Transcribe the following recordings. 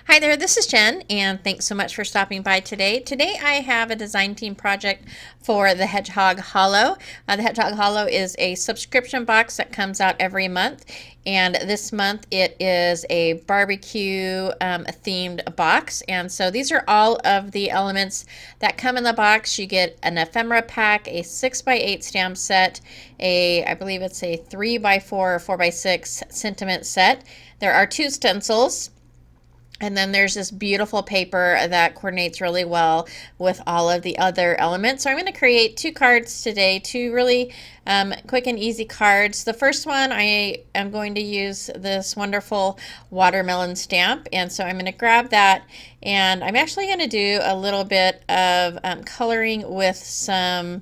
Hi there, this is Jen, and thanks so much for stopping by today. Today I have a design team project for the Hedgehog Hollow. The Hedgehog Hollow is a subscription box that comes out every month, and this month it is a barbecue themed box. And so these are all of the elements that come in the box. You get an ephemera pack, a 6x8 stamp set, I believe it's a 3x4 or 4x6 sentiment set. There are 2 stencils. And then there's this beautiful paper that coordinates really well with all of the other elements. So I'm going to create 2 cards today, 2 really quick and easy cards. The first one, I am going to use this wonderful watermelon stamp. And so I'm going to grab that, and I'm actually going to do a little bit of coloring with some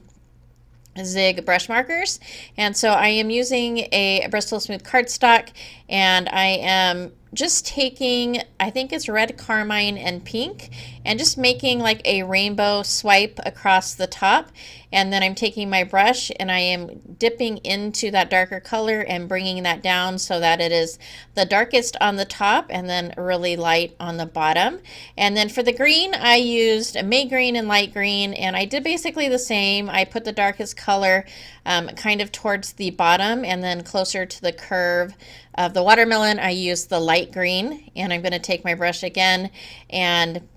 Zig brush markers. And so I am using a Bristol Smooth cardstock, and I am just taking, I think it's red carmine and pink, and just making like a rainbow swipe across the top. And then I'm taking my brush and I am dipping into that darker color and bringing that down so that it is the darkest on the top and then really light on the bottom. And then for the green, I used May green and light green, and I did basically the same. I put the darkest color kind of towards the bottom, and then closer to the curve of the watermelon, I used the light green. And I'm going to take my brush again and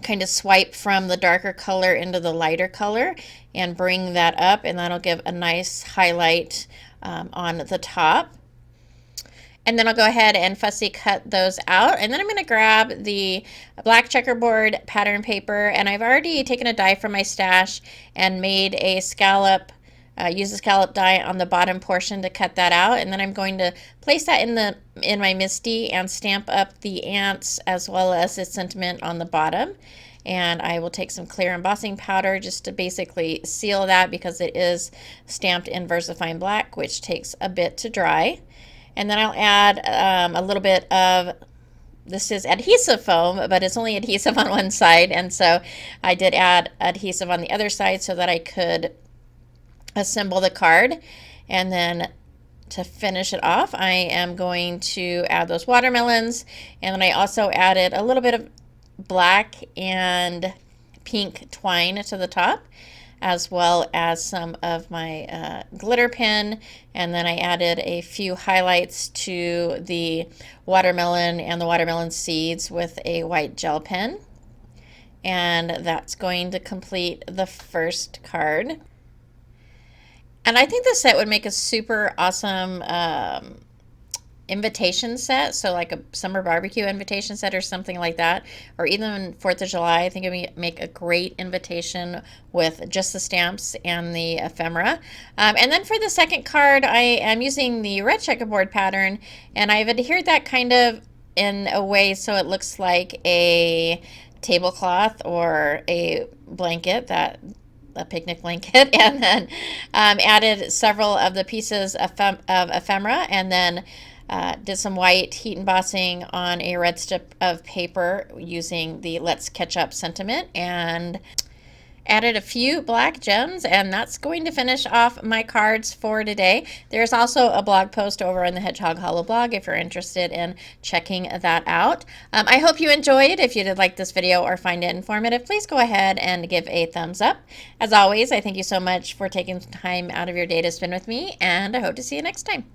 kind of swipe from the darker color into the lighter color and bring that up, and that'll give a nice highlight on the top. And then I'll go ahead and fussy cut those out. And then I'm going to grab the black checkerboard pattern paper, and I've already taken a die from my stash and made a scallop, use a scallop die on the bottom portion to cut that out. And then I'm going to place that in my MISTI and stamp up the ants as well as the sentiment on the bottom. And I will take some clear embossing powder just to basically seal that, because it is stamped in VersaFine Black, which takes a bit to dry. And then I'll add a little bit of, this is adhesive foam, but it's only adhesive on one side. And so I did add adhesive on the other side so that I could assemble the card. And then to finish it off, I am going to add those watermelons. And then I also added a little bit of black and pink twine to the top, as well as some of my glitter pen. And then I added a few highlights to the watermelon and the watermelon seeds with a white gel pen. And that's going to complete the first card. And I think this set would make a super awesome invitation set, so like a summer barbecue invitation set or something like that, or even 4th of July. I think it would make a great invitation with just the stamps and the ephemera. And then for the second card, I am using the red checkerboard pattern, and I've adhered that kind of in a way so it looks like a tablecloth or a blanket, a picnic blanket, and then added several of the pieces of ephemera, and then did some white heat embossing on a red strip of paper using the Let's Catch Up sentiment, and added a few black gems. And that's going to finish off my cards for today. There's also a blog post over on the Hedgehog Hollow blog if you're interested in checking that out. I hope you enjoyed. If you did like this video or find it informative, please go ahead and give a thumbs up. As always, I thank you so much for taking time out of your day to spend with me, and I hope to see you next time.